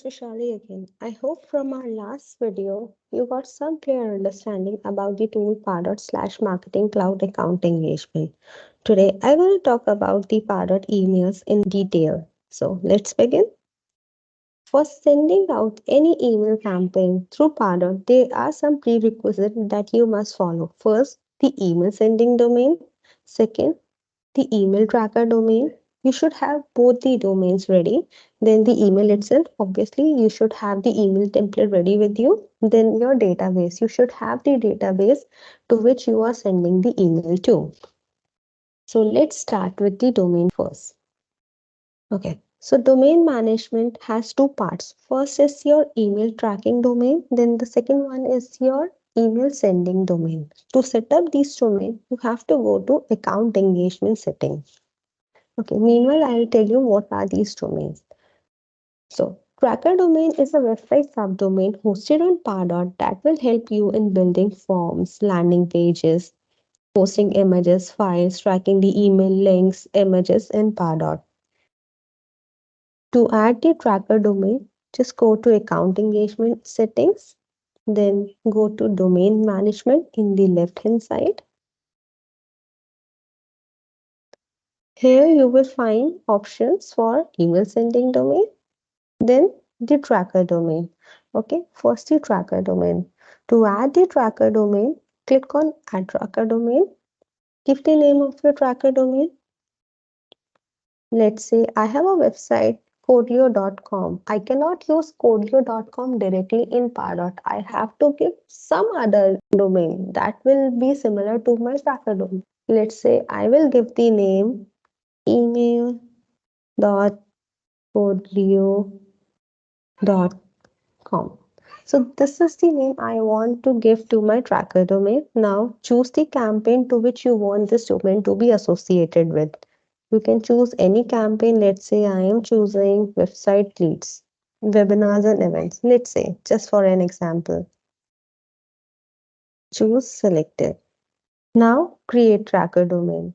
Vishali again. I hope from our last video you got some clear understanding about the tool Pardot slash marketing cloud account engagement. Today I will talk about the Pardot emails in detail. So let's begin. For sending out any email campaign through Pardot, there are some prerequisites that you must follow. First, the email sending domain. Second, the email tracker domain. You should have both the domains ready. Then the email itself, obviously, you should have the email template ready with you. Then your database, you should have the database to which you are sending the email to. So let's start with the domain first. Okay, so domain management has two parts. First is your email tracking domain, then the second one is your email sending domain. To set up these domain, you have to go to account engagement settings. Okay, meanwhile, I'll tell you what are these domains. So, tracker domain is a website subdomain hosted on Pardot that will help you in building forms, landing pages, posting images, files, tracking the email links, images in Pardot. To add the tracker domain, just go to account engagement settings, then go to domain management in the left hand side. Here you will find options for email sending domain, then the tracker domain. Okay, first the tracker domain. To add the tracker domain, click on add tracker domain. Give the name of your tracker domain. Let's say I have a website Codleo.com. I cannot use Codleo.com directly in Pardot. I have to give some other domain that will be similar to my tracker domain. Let's say I will give the name email.codleo.com. So this is the name I want to give to my tracker domain. Now choose the campaign to which you want this domain to be associated with. You can choose any campaign. Let's say I am choosing website leads, webinars and events. Let's say just for an example, choose selected. Now create tracker domain.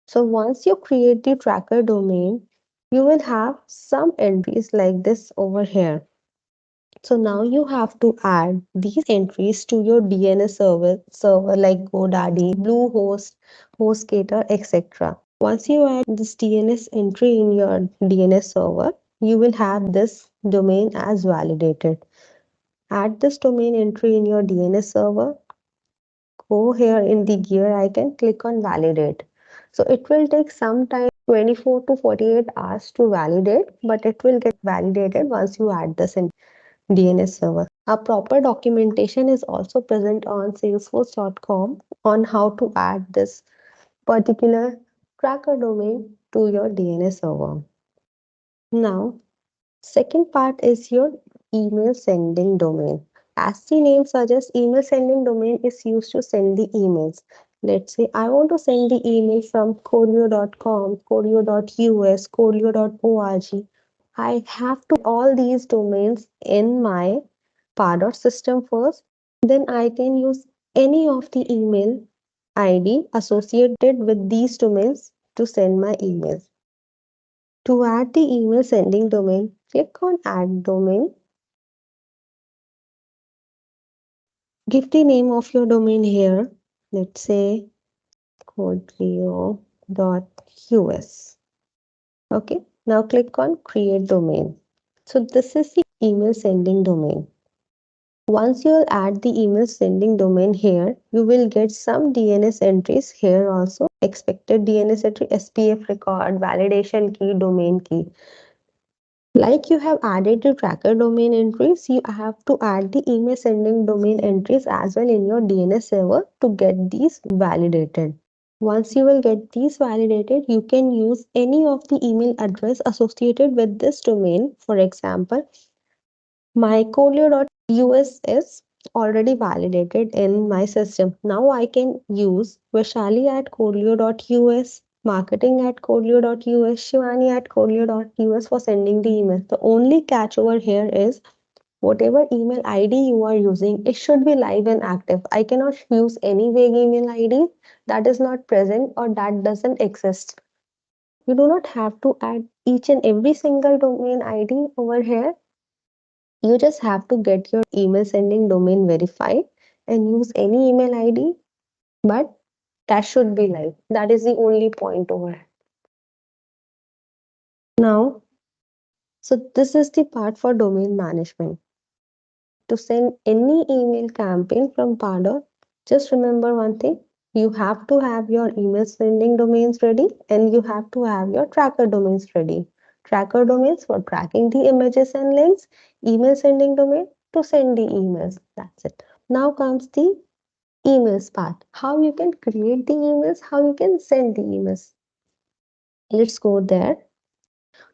So once you create the tracker domain, you will have some entries like this over here. So now you have to add these entries to your DNS server like GoDaddy, Bluehost, HostGator, etc. Once you add this DNS entry in your DNS server, you will have this domain as validated. Add this domain entry in your DNS server. Go here in the gear icon, click on validate. So it will take some time, 24 to 48 hours to validate, but it will get validated once you add this in DNS server. A proper documentation is also present on salesforce.com on how to add this particular tracker domain to your DNS server. Now, second part is your email sending domain. As the name suggests, email sending domain is used to send the emails. Let's say I want to send the email from Codleo.com, Codleo.us, Codleo.org. I have to all these domains in my Pardot system first. Then I can use any of the email ID associated with these domains to send my emails. To add the email sending domain, click on Add Domain. Give the name of your domain here. Let's say codleo.us. Okay, now click on Create Domain. So this is the email sending domain. Once you'll add the email sending domain here, you will get some DNS entries here also. Expected DNS entry, SPF record, validation key, domain key. Like you have added the tracker domain entries, you have to add the email sending domain entries as well in your DNS server to get these validated. Once you will get these validated, you can use any of the email address associated with this domain. For example, mycolio.us is already validated in my system. Now I can use Vaishali at colio.us, marketing at colio.us, Shivani at colio.us for sending the email. The only catch over here is whatever email ID you are using, it should be live and active. I cannot use any vague email ID that is not present or that doesn't exist. You do not have to add each and every single domain ID over here. You just have to get your email sending domain verified and use any email ID, but that should be live. That is the only point over here. Now, so this is the part for domain management. To send any email campaign from Pardot, just remember one thing. You have to have your email sending domains ready and you have to have your tracker domains ready. Tracker domains for tracking the images and links, email sending domain to send the emails. That's it. Now comes the emails part. How you can create the emails, how you can send the emails. Let's go there.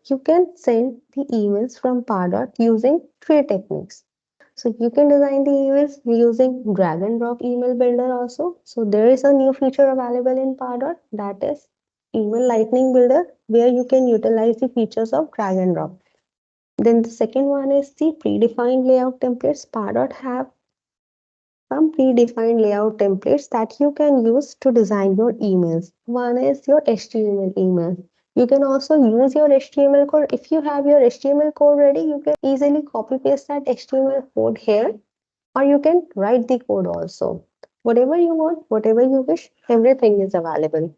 You can send the emails from Pardot using three techniques. So you can design the emails using drag and drop email builder also. So there is a new feature available in Pardot, that is email lightning builder, where you can utilize the features of drag and drop. Then the second one is the predefined layout templates. Pardot have some predefined layout templates that you can use to design your emails. One is your HTML email. You can also use your HTML code. If you have your HTML code ready, you can easily copy paste that HTML code here, or you can write the code also. Whatever you want, whatever you wish, everything is available.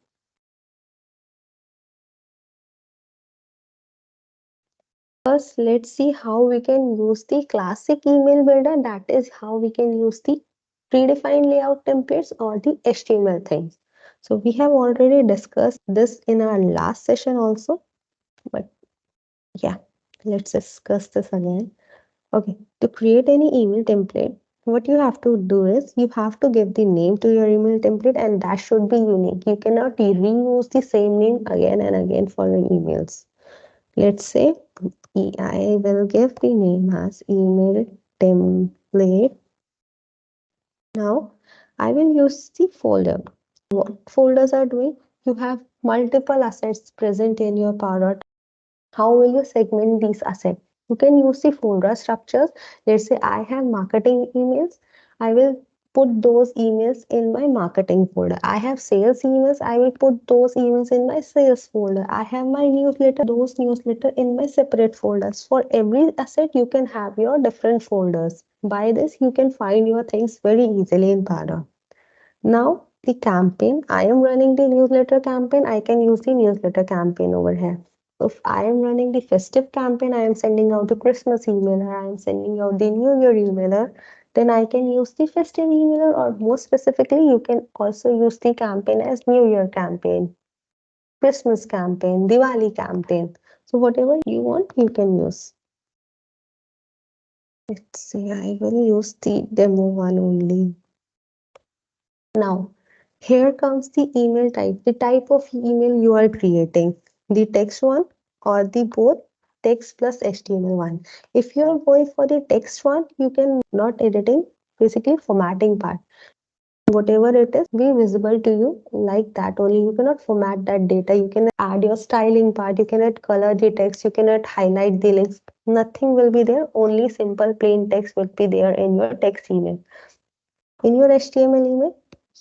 First, let's see how we can use the classic email builder. That is how we can use the predefined layout templates or the HTML things. So we have already discussed this in our last session also, but yeah, let's discuss this again. Okay, to create any email template, what you have to do is you have to give the name to your email template and that should be unique. You cannot reuse the same name again and again for your emails. Let's say I will give the name as email template. Now I will use the folder. What folders are doing? You have multiple assets present in your Power. How will you segment these assets? You can use the folder structures. Let's say I have marketing emails. I will put those emails in my marketing folder. I have sales emails. I will put those emails in my sales folder. I have my newsletter, those newsletter in my separate folders. For every asset, you can have your different folders. By this, you can find your things very easily in Pardot. Now, the campaign, I am running the newsletter campaign. I can use the newsletter campaign over here. If I am running the festive campaign, I am sending out the Christmas emailer, I am sending out the New Year emailer, then I can use the festive emailer, or more specifically, you can also use the campaign as New Year campaign, Christmas campaign, Diwali campaign. So, whatever you want, you can use. Let's see, I will use the demo one only. Now, here comes the email type, the type of email you are creating, the text one or the both text plus HTML one. If you are going for the text one, you can not editing, basically formatting part. Whatever it is, be visible to you like that only. You cannot format that data. You can add your styling part. You cannot color the text. You cannot highlight the links. Nothing will be there. Only simple plain text will be there in your text email. In your HTML email,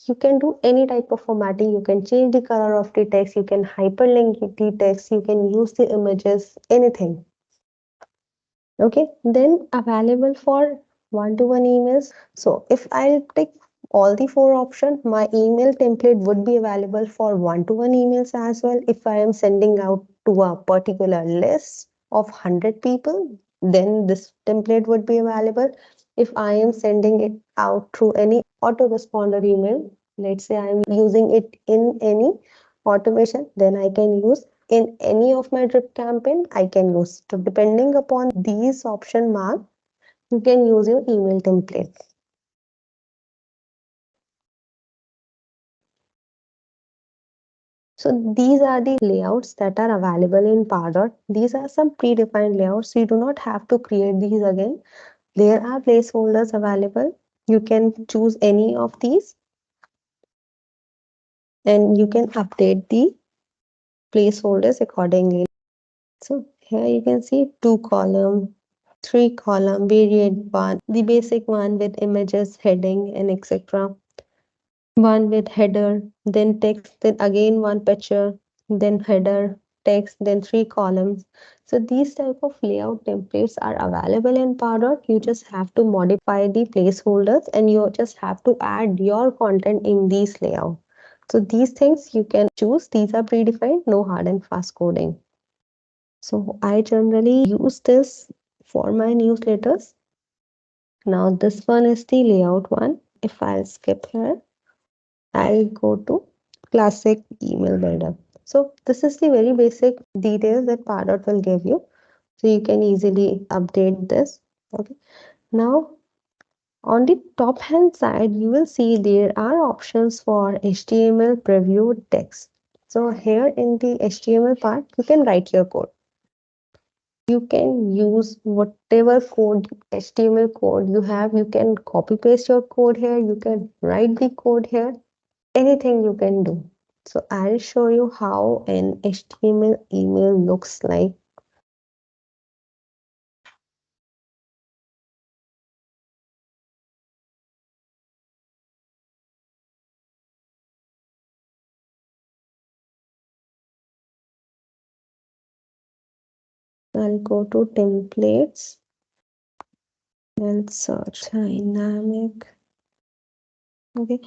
you can do any type of formatting. You can change the color of the text. You can hyperlink the text. You can use the images, anything. Okay, then available for one-to-one emails. So if I take all the four options, my email template would be available for one-to-one emails as well. If I am sending out to a particular list of 100 people, then this template would be available. If I am sending it out through any autoresponder email, let's say I'm using it in any automation, then I can use in any of my drip campaign, I can use. So depending upon these option mark, you can use your email template. So these are the layouts that are available in Pardot. These are some predefined layouts. You do not have to create these again. There are placeholders available. You can choose any of these and you can update the placeholders accordingly. So here you can see 2 column, 3 column, variant one, the basic one with images, heading, and etc. One with header, then text, then again one picture, then header. text, then three columns. So these type of layout templates are available in Pardot. You just have to modify the placeholders and you just have to add your content in these layout. So these things you can choose. These are predefined, no hard and fast coding. So I generally use this for my newsletters. Now this one is the layout one. If I'll skip here, I'll go to classic email builder. So this is the very basic details that Pardot will give you. So you can easily update this. Okay. Now on the top hand side, you will see there are options for HTML preview text. So here in the HTML part, you can write your code. You can use whatever code, HTML code you have. You can copy paste your code here. You can write the code here. Anything you can do. So I'll show you how an HTML email looks like. I'll go to templates and search dynamic. Okay.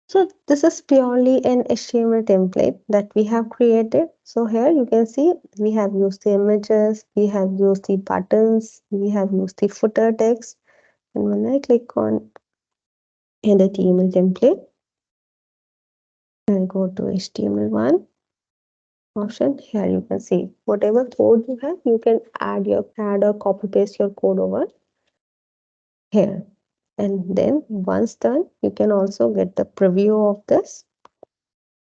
So this is purely an HTML template that we have created. So here you can see we have used the images, we have used the buttons, we have used the footer text. And when I click on edit email template, I'll go to HTML1 option. Here you can see whatever code you have, you can add or copy paste your code over here. And then once done, you can also get the preview of this.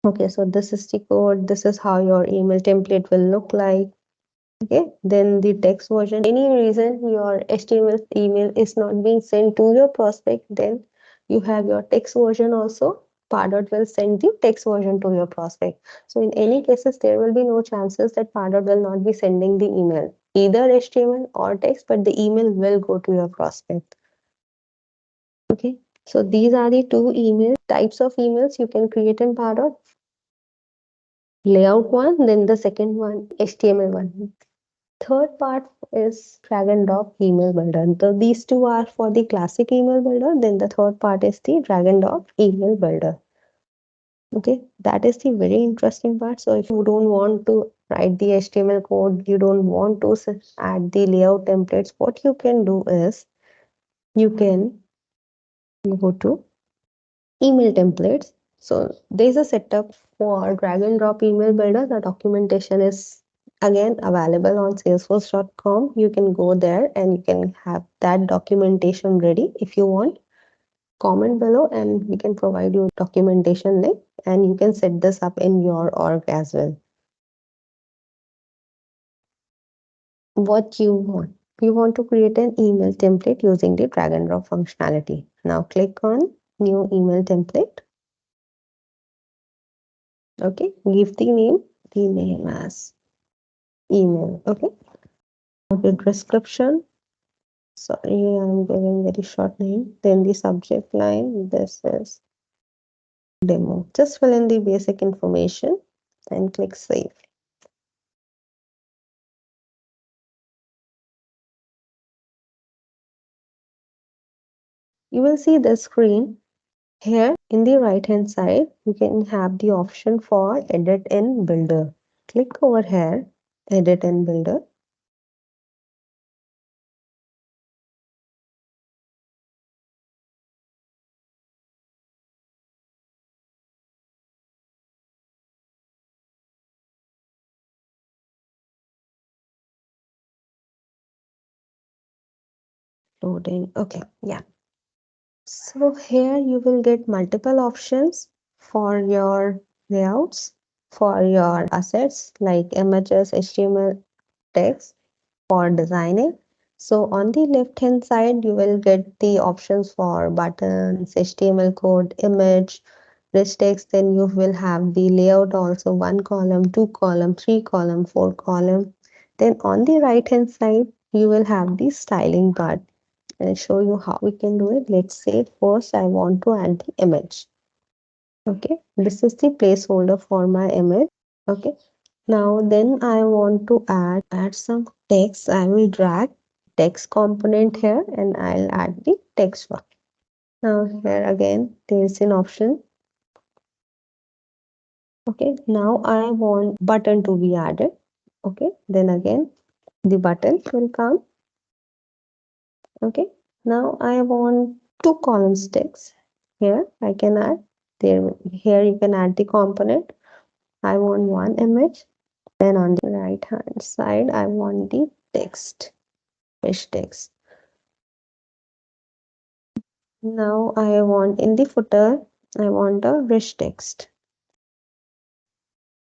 Okay, so this is the code. This is how your email template will look like. Okay, then the text version. Any reason your HTML email is not being sent to your prospect, then you have your text version also. Pardot will send the text version to your prospect. So in any cases, there will be no chances that Pardot will not be sending the email, either HTML or text, but the email will go to your prospect. Okay, so these are the two email types of emails you can create in Pardot. Layout one, then the second one, HTML one. Third part is drag and drop email builder. So these two are for the classic email builder. Then the third part is the drag and drop email builder. Okay, that is the very interesting part. So if you don't want to write the HTML code, you don't want to add the layout templates, what you can do is you can go to email templates. So there's a setup for drag and drop email builder. The documentation is again available on salesforce.com. You can go there and you can have that documentation ready. If you want, comment below and we can provide you documentation link and you can set this up in your org as well. What you want. You want to create an email template using the drag and drop functionality. Now click on new email template. Okay, give the name as email. Okay, the description. Sorry, I'm giving very short name. Then the subject line. This is demo. Just fill in the basic information and click save. You will see the screen. Here in the right hand side, you can have the option for edit in builder. Click over here, edit in builder. Loading. Okay, yeah. So here you will get multiple options for your layouts, for your assets like images, HTML, text for designing. So on the left hand side, you will get the options for buttons, HTML code, image, rich text. Then you will have the layout also, one column, two column, three column, four column. Then on the right hand side, you will have the styling part. I'll show you how we can do it. Let's say first I want to add the image. Okay, this is the placeholder for my image. Okay, now then I want to add some text. I will drag text component here and I'll add the text one. Now here again there is an option. Okay, now I want button to be added. Okay, then again the button will come. Okay, now I want two columns text. Here I can add there. Here you can add the component. I want one image. Then on the right hand side, I want the text, fish text. Now I want in the footer, I want a rich text.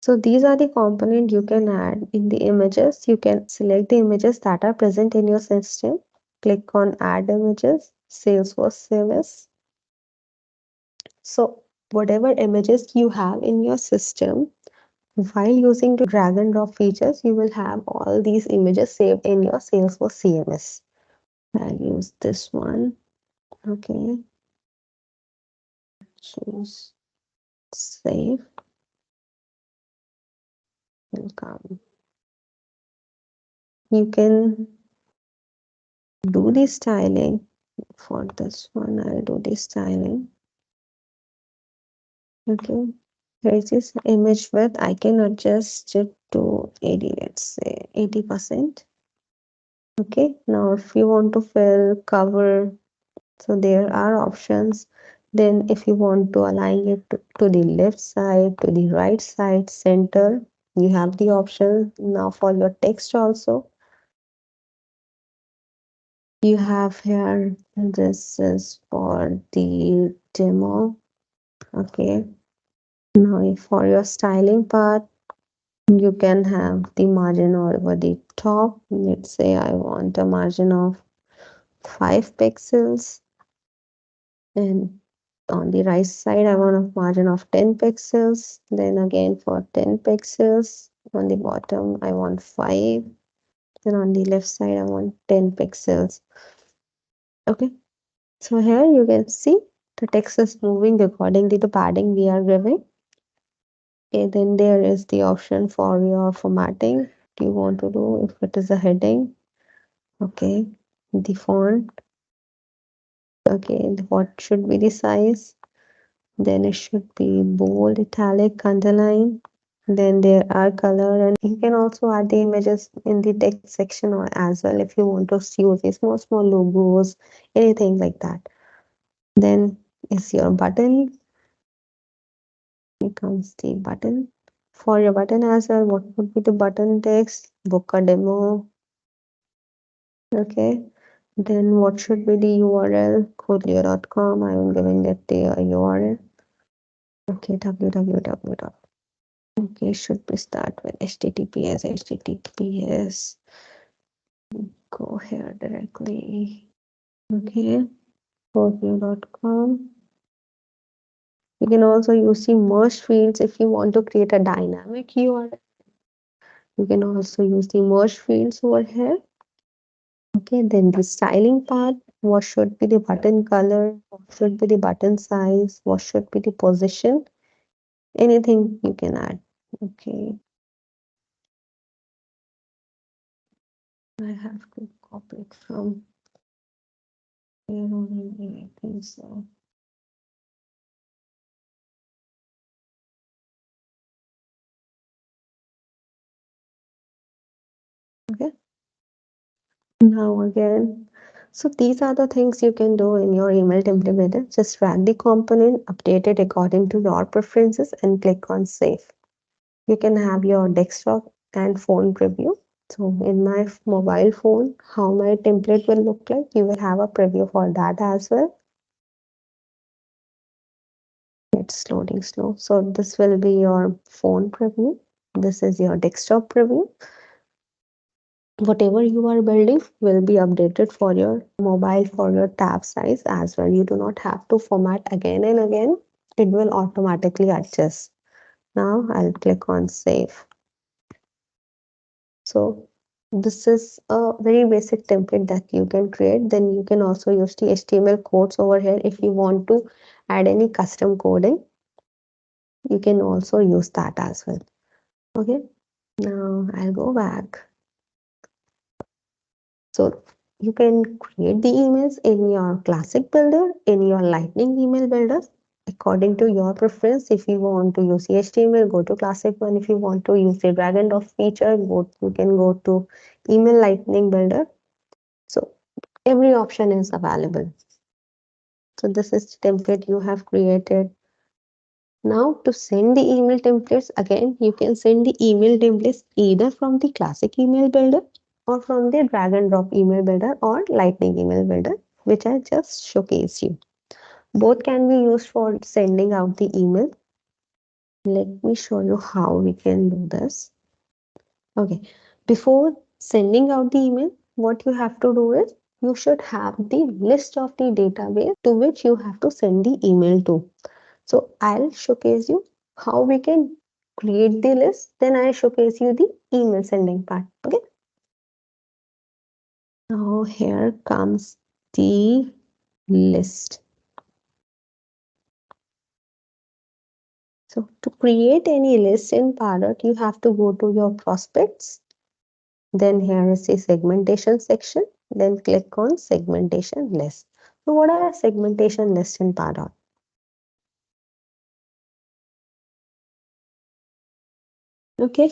So these are the components you can add in the images. You can select the images that are present in your system. Click on add images, Salesforce service. So whatever images you have in your system, while using the drag and drop features, you will have all these images saved in your Salesforce CMS. I'll use this one. Okay, choose save and come. You can do the styling for this one. I'll do the styling. Okay, here's this image width. I can adjust it to 80, let's say 80%. Okay, now if you want to fill cover, so there are options. Then if you want to align it to the left side, to the right side, center, you have the option. Now for your text also, you have here, this is for the demo. Okay, now for your styling part, you can have the margin over the top. Let's say I want a margin of 5 pixels, and on the right side I want a margin of 10 pixels. Then again for 10 pixels on the bottom I want 5. Then on the left side I want 10 pixels. Okay, so here you can see the text is moving according to the padding we are giving. Okay, then there is the option for your formatting. Do you want to do if it is a heading? Okay, the font. Okay, what should be the size? Then it should be bold, italic, underline. Then there are color, and you can also add the images in the text section or as well if you want to use the small logos, anything like that. Then is your button. Here comes the button. For your button as well, what would be the button text? Book a demo. Okay. Then what should be the URL? Codleo.com. I am giving it the URL. Okay, www. Okay, should we start with HTTPS. Go here directly. Okay, codleo.com. You can also use the merge fields if you want to create a dynamic URL. You can also use the merge fields over here. Okay, then the styling part. What should be the button color? What should be the button size? What should be the position? Anything you can add. Okay, I have to copy it from here only. I think so. Okay. Now again, so these are the things you can do in your email template. Just drag the component, update it according to your preferences, and click on save. You can have your desktop and phone preview. So in my mobile phone, how my template will look like, you will have a preview for that as well. It's loading slow. So this will be your phone preview. This is your desktop preview. Whatever you are building will be updated for your mobile for your tab size as well. You do not have to format again and again. It will automatically adjust. Now I'll click on save. So this is a very basic template that you can create. Then you can also use the HTML codes over here if you want to add any custom coding. You can also use that as well. Okay, now I'll go back. So you can create the emails in your classic builder, in your lightning email builder, according to your preference. If you want to use HTML, go to classic one. If you want to use the drag and drop feature, you can go to email lightning builder. So every option is available. So this is the template you have created. Now to send the email templates, again, you can send the email templates either from the classic email builder or from the drag and drop email builder or lightning email builder, which I just showcased you. Both can be used for sending out the email. Let me show you how we can do this. Okay, before sending out the email, what you have to do is you should have the list of the database to which you have to send the email to. So I'll showcase you how we can create the list. Then I showcase you the email sending part. Okay. Now here comes the list. So to create any list in Pardot, you have to go to your prospects. Then here is the segmentation section. Then click on segmentation list. So what are a segmentation list in Pardot? Okay.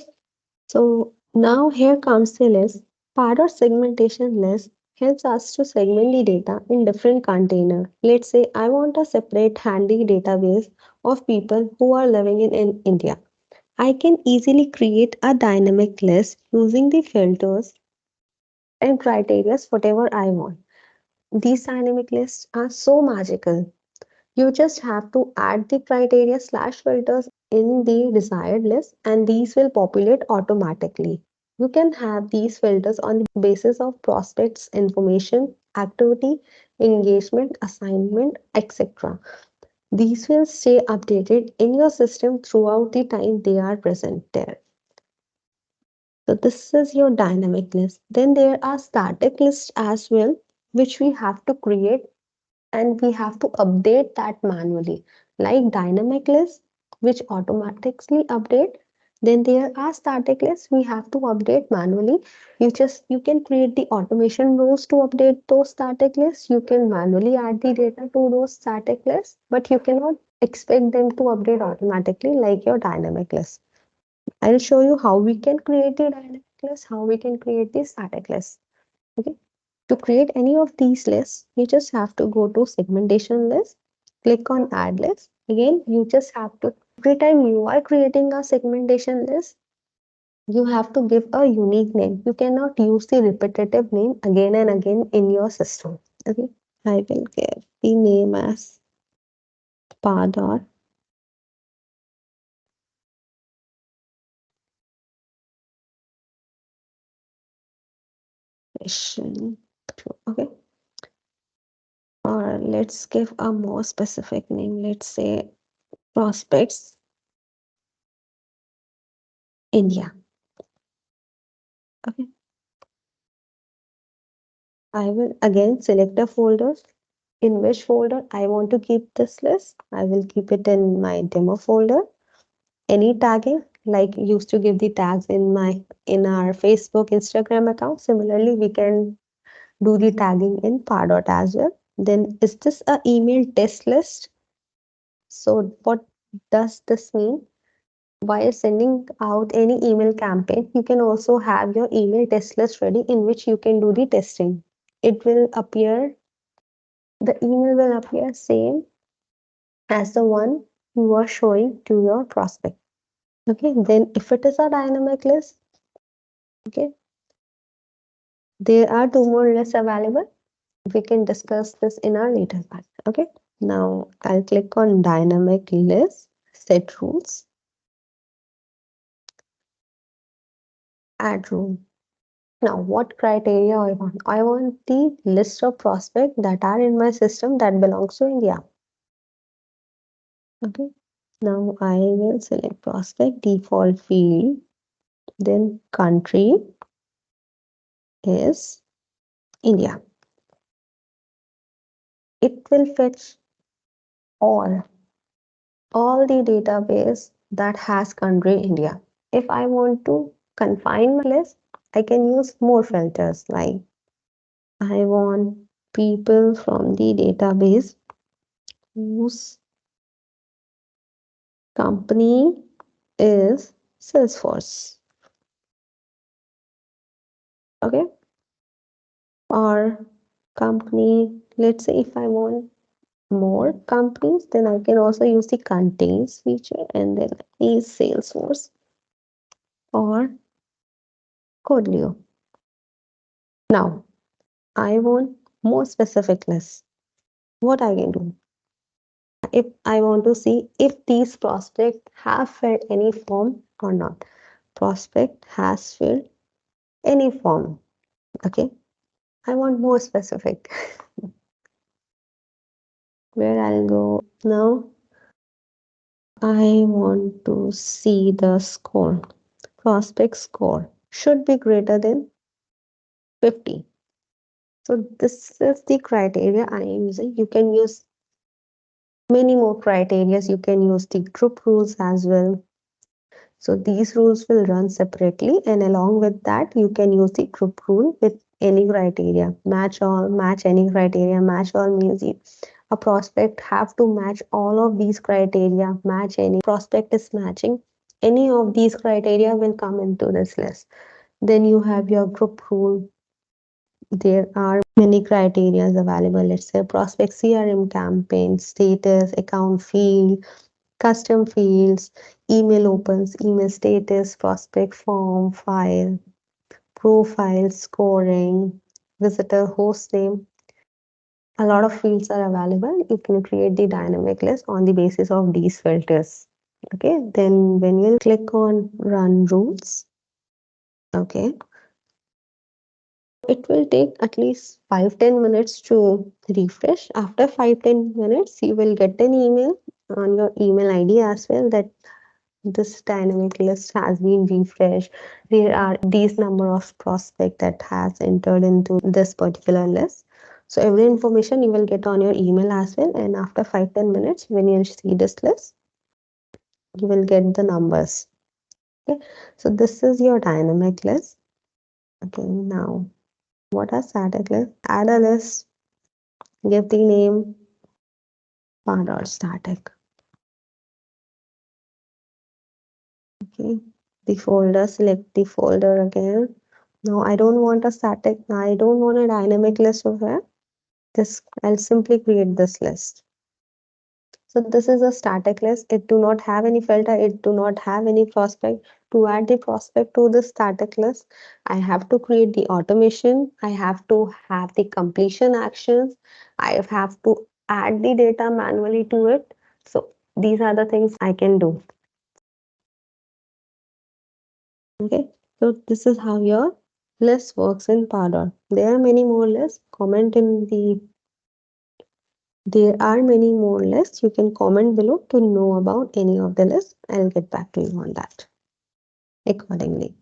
So now here comes the list. Part of segmentation list helps us to segment the data in different container. Let's say I want a separate handy database of people who are living in India. I can easily create a dynamic list using the filters and criteria whatever I want. These dynamic lists are so magical. You just have to add the criteria slash filters in the desired list and these will populate automatically. You can have these filters on the basis of prospects, information, activity, engagement, assignment, etc. These will stay updated in your system throughout the time they are present there. So this is your dynamic list. Then there are static lists as well, which we have to create and we have to update that manually, like dynamic lists which automatically update. Then there are static lists we have to update manually. You can create the automation rules to update those static lists. You can manually add the data to those static lists, but you cannot expect them to update automatically like your dynamic list. I'll show you how we can create the dynamic list, how we can create the static list. Okay, to create any of these lists, you just have to go to segmentation list, click on add list. Again, you just have to, every time you are creating a segmentation list, you have to give a unique name. You cannot use the repetitive name again and again in your system. Okay, I will give the name as Pardot question. Okay, or let's give a more specific name. Let's say prospects India. Okay, I will again select a folder. In which folder I want to keep this list? I will keep it in my demo folder. Any tagging, like used to give the tags in our Facebook, Instagram account. Similarly, we can do the tagging in Pardot as well. Then is this a email test list? So what does this mean? While sending out any email campaign, you can also have your email test list ready in which you can do the testing. It will appear, the email will appear same as the one you are showing to your prospect. Okay, then if it is a dynamic list, okay, there are two more lists available. We can discuss this in our later part. Okay, now I'll click on dynamic list, set rules, add rule. Now, what criteria I want? I want the list of prospects that are in my system that belongs to India. Okay, now I will select prospect default field, then country is India. It will fetch all. all the database that has country India. If I want to confine my list, I can use more filters like I want people from the database whose company is Salesforce. Okay. Or company, let's say if I want more companies, then I can also use the contains feature and then is Salesforce or Codleo. Now, I want more specific list. What I can do? If I want to see if these prospects have filled any form or not. Prospect has filled any form. Okay. I want more specific. Where I'll go now, I want to see the score. Prospect score should be greater than 50. So this is the criteria I am using. You can use many more criteria. You can use the group rules as well. So these rules will run separately, and along with that, you can use the group rule with any criteria. Match all, match any criteria. Match all means a prospect have to match all of these criteria. Match any. If prospect is matching any of these criteria will come into this list. Then you have your group rule. There are many criteria available. Let's say prospect CRM campaign, status, account field, custom fields, email opens, email status, prospect form, file, profile, scoring, visitor host name. A lot of fields are available. You can create the dynamic list on the basis of these filters. Okay, then when you click on run rules, okay, it will take at least 5-10 minutes to refresh. After 5-10 minutes, you will get an email on your email ID as well that this dynamic list has been refreshed. There are these number of prospect that has entered into this particular list. So every information you will get on your email as well. And after 5-10 minutes, when you see this list, you will get the numbers. Okay. So this is your dynamic list. Okay. Now, what are static list? Add a list. Give the name Pardot static. Okay. The folder. Select the folder again. No, I don't want a static. I don't want a dynamic list of it. This I'll simply create this list. So this is a static list. It do not have any filter. It do not have any prospect. To add the prospect to the static list, I have to create the automation. I have to have the completion actions. I have to add the data manually to it. So these are the things I can do. Okay. So this is how your list works in Pardot. There are many more lists. Comment in the There are many more lists. You can comment below to know about any of the lists. I'll get back to you on that accordingly.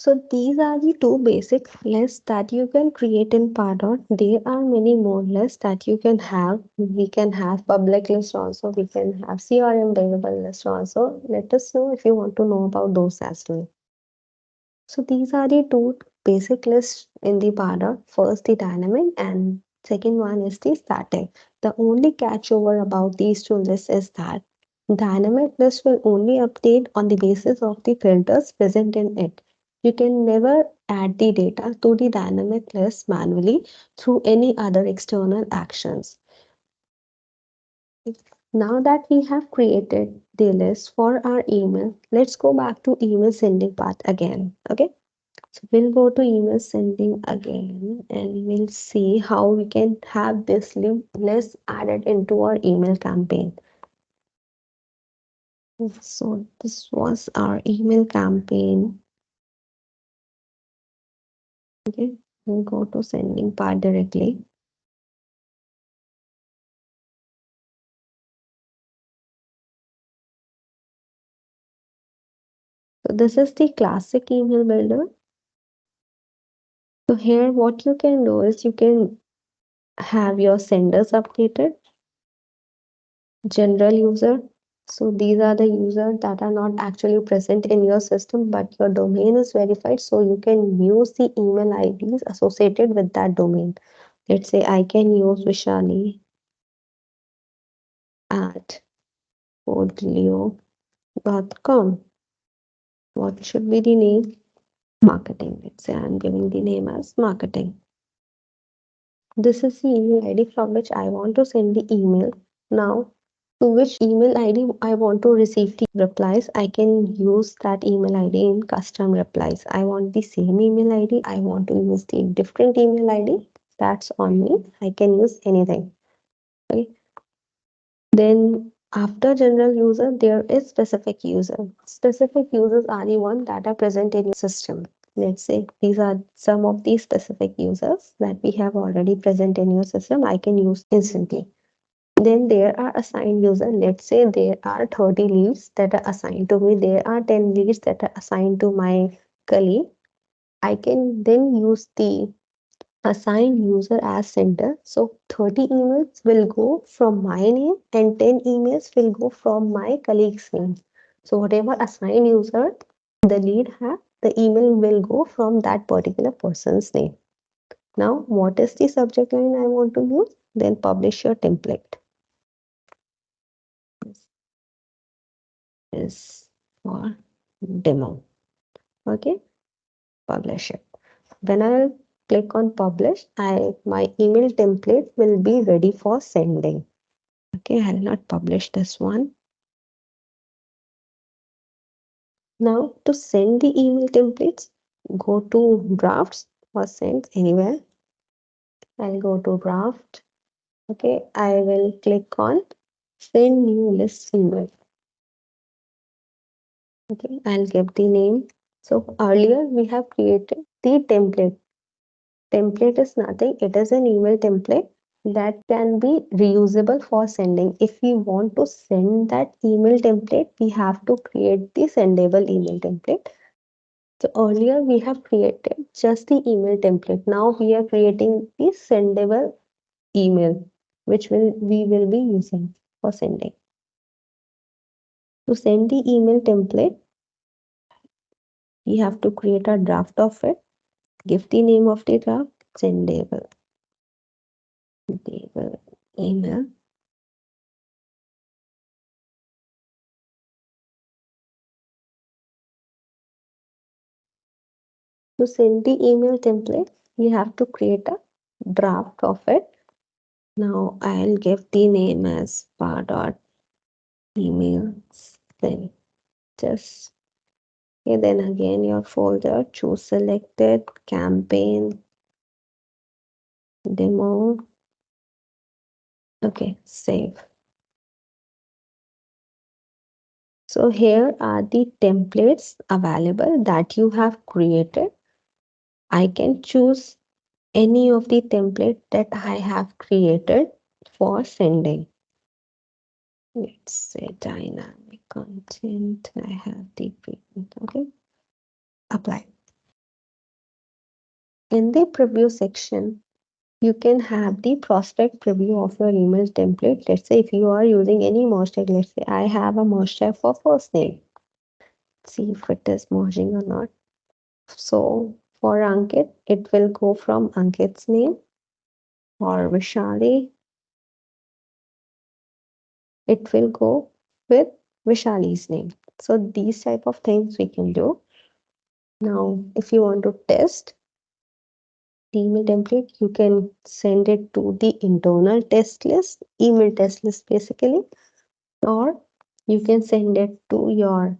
So these are the two basic lists that you can create in Pardot. There are many more lists that you can have. We can have public list also. We can have CRM available list also. Let us know if you want to know about those as well. So these are the two basic lists in the Pardot. First the dynamic and second one is the static. The only catch over about these two lists is that dynamic list will only update on the basis of the filters present in it. You can never add the data to the dynamic list manually through any other external actions. Now that we have created the list for our email, let's go back to email sending part again. Okay. So we'll go to email sending again and we'll see how we can have this list added into our email campaign. So this was our email campaign. Okay, we'll go to sending part directly. So this is the classic email builder. So here what you can do is you can have your senders updated, general user. So these are the users that are not actually present in your system, but your domain is verified. So you can use the email IDs associated with that domain. Let's say I can use Vishali at codleo.com. What should be the name? Marketing. Let's say I'm giving the name as marketing. This is the email ID from which I want to send the email. Now, to which email ID I want to receive the replies, I can use that email ID in custom replies. I want the same email ID, I want to use the different email ID. That's on me. I can use anything. Okay. Then after general user, there is specific user. Specific users are the one that are present in your system. Let's say these are some of the specific users that we have already present in your system. I can use instantly. Then there are assigned user. Let's say there are 30 leads that are assigned to me. There are 10 leads that are assigned to my colleague. I can then use the assign user as sender. So 30 emails will go from my name and 10 emails will go from my colleague's name. So whatever assigned user the lead have, the email will go from that particular person's name. Now, what is the subject line I want to use? Then publish your template. This is for demo. Okay, publish it. When I click on publish, my email template will be ready for sending. Okay, I'll not publish this one. Now to send the email templates, go to drafts or send anywhere. I'll go to draft. Okay, I will click on send new list email. Okay, I'll give the name. So earlier we have created the template. Template is nothing, it is an email template that can be reusable for sending. If we want to send that email template, we have to create the sendable email template. So earlier we have created just the email template. Now we are creating the sendable email, which we will be using for sending. To send the email template, we have to create a draft of it. Give the name of the draft, sendable email. To send the email template, we have to create a draft of it. Now I'll give the name as Pardot email send. Just okay, then again your folder, choose selected, campaign, demo. Okay, save. So here are the templates available that you have created. I can choose any of the template that I have created for sending. Let's say dynamic content. I have the preview. Okay, apply. In the preview section, you can have the prospect preview of your email template. Let's say if you are using any merge tag, let's say I have a merge tag for first name. See if it is merging or not. So for Ankit, it will go from Ankit's name. For Vishali, it will go with Vishali's name. So these type of things we can do. Now, if you want to test the email template, you can send it to the internal test list, email test list basically, or you can send it to your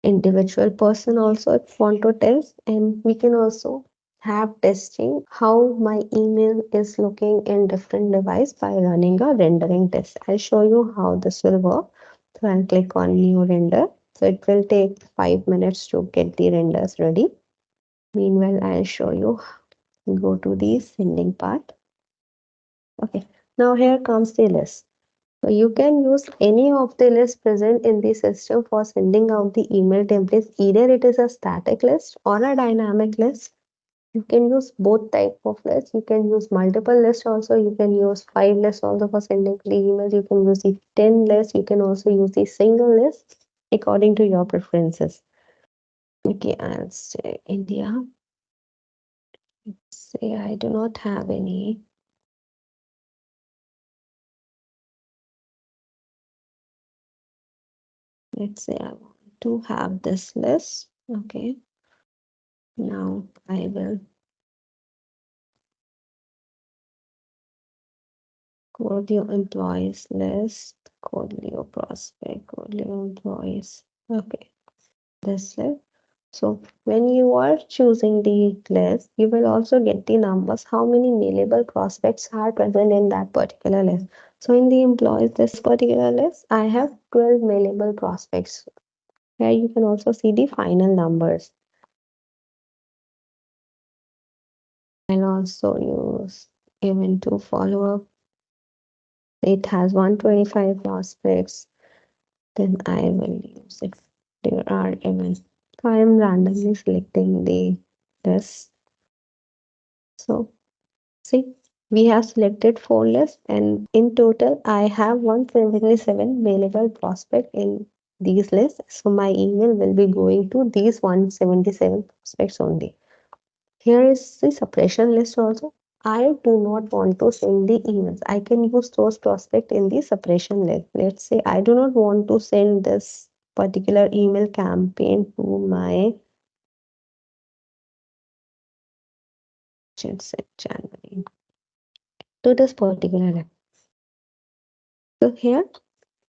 individual person also if want to test. And we can also have testing how my email is looking in different device by running a rendering test. I'll show you how this will work. So I'll click on new render. So it will take 5 minutes to get the renders ready. Meanwhile, I'll show you. Go to the sending part. Okay, now here comes the list. So you can use any of the lists present in the system for sending out the email templates. Either it is a static list or a dynamic list. You can use both type of lists. You can use multiple lists also. You can use 5 lists also for sending the emails. You can use the 10 lists. You can also use the single list according to your preferences. Okay, I'll say India. Say I do not have any. Let's say I want to have this list. Okay, now I will Codleo employees list, Codleo prospect, Codleo employees. Okay, this list. So when you are choosing the list, you will also get the numbers, how many mailable prospects are present in that particular list. So in the employees, this particular list, I have 12 mailable prospects. Here you can also see the final numbers. And also use even to follow up. It has 125 prospects. Then I will use it. There are even. So I am randomly selecting the list. So see, we have selected 4 lists, and in total, I have 177 mailable prospect in these lists. So my email will be going to these 177 prospects only. Here is the suppression list also. I do not want to send the emails. I can use those prospects in the suppression list. Let's say I do not want to send this particular email campaign to my January to this particular list. So here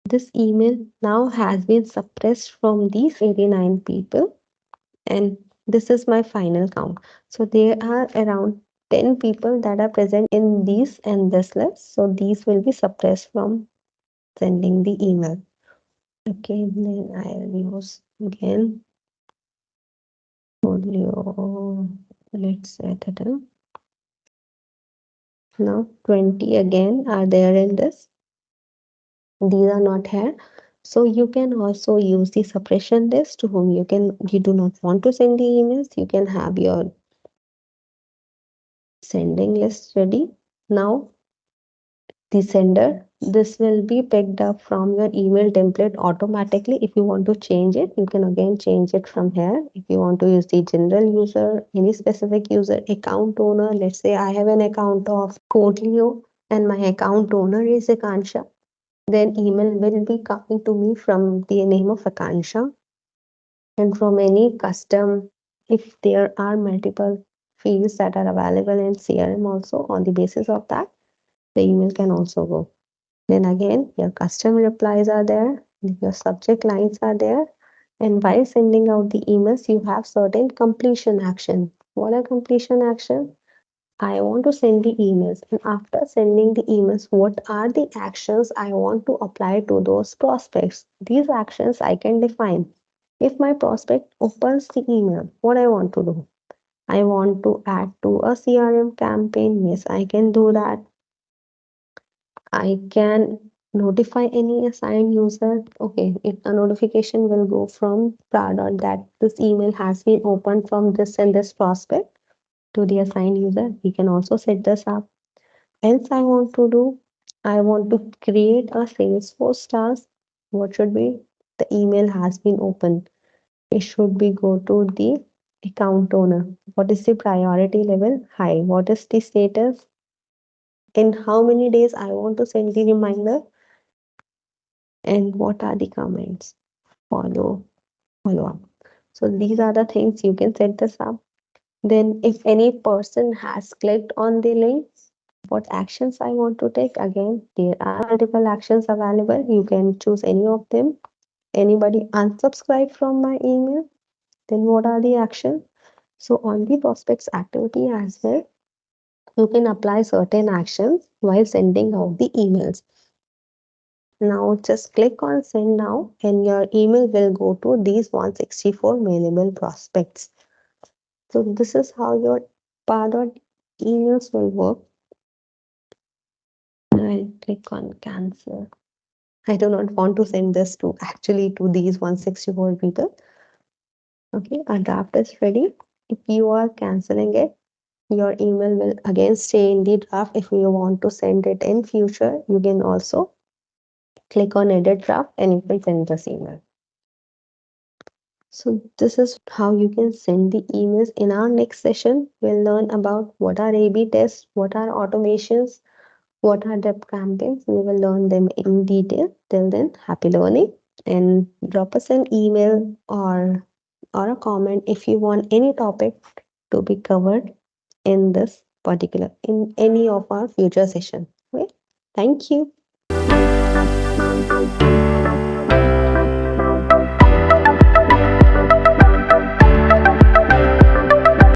this email now has been suppressed from these 89 people, and this is my final count. So there are around 10 people that are present in these and this list. So these will be suppressed from sending the email. Okay, then I'll use again Codleo. Let's set it up. Now 20 again are there in this. These are not here. So you can also use the suppression list to whom you do not want to send the emails. You can have your sending list ready. Now the sender, this will be picked up from your email template automatically. If you want to change it, you can again change it from here. If you want to use the general user, any specific user, account owner, let's say I have an account of Codleo and my account owner is Akansha, then email will be coming to me from the name of Akansha. And from any custom, if there are multiple fields that are available in CRM also, on the basis of that, the email can also go. Then again, your custom replies are there, your subject lines are there, and while sending out the emails, you have certain completion action. What are completion action? I want to send the emails, and after sending the emails, what are the actions I want to apply to those prospects? These actions I can define. If my prospect opens the email, what I want to do? I want to add to a CRM campaign. Yes, I can do that. I can notify any assigned user. Okay, a notification will go from Pardot that this email has been opened from this and this prospect to the assigned user. We can also set this up. Else, I want to create a Salesforce task. What should be? The email has been opened. It should be go to the account owner. What is the priority level? High. What is the status? In how many days I want to send the reminder? And what are the comments? Follow up. So these are the things you can set this up. Then if any person has clicked on the link, what actions I want to take? Again, there are multiple actions available. You can choose any of them. Anybody unsubscribe from my email, then what are the actions? So on the prospects activity as well, you can apply certain actions while sending out the emails. Now just click on send now and your email will go to these 164 mailable prospects. So this is how your Pardot emails will work. I'll click on cancel. I do not want to send this to actually to these 164 people. Okay, our draft is ready. If you are canceling it, your email will again stay in the draft. If you want to send it in future, you can also click on edit draft and you can send this email. So this is how you can send the emails. In our next session, we'll learn about what are A/B tests, what are automations, what are depth campaigns. We will learn them in detail. Till then, happy learning and drop us an email or a comment if you want any topic to be covered in this particular in any of our future session. Okay? Thank you.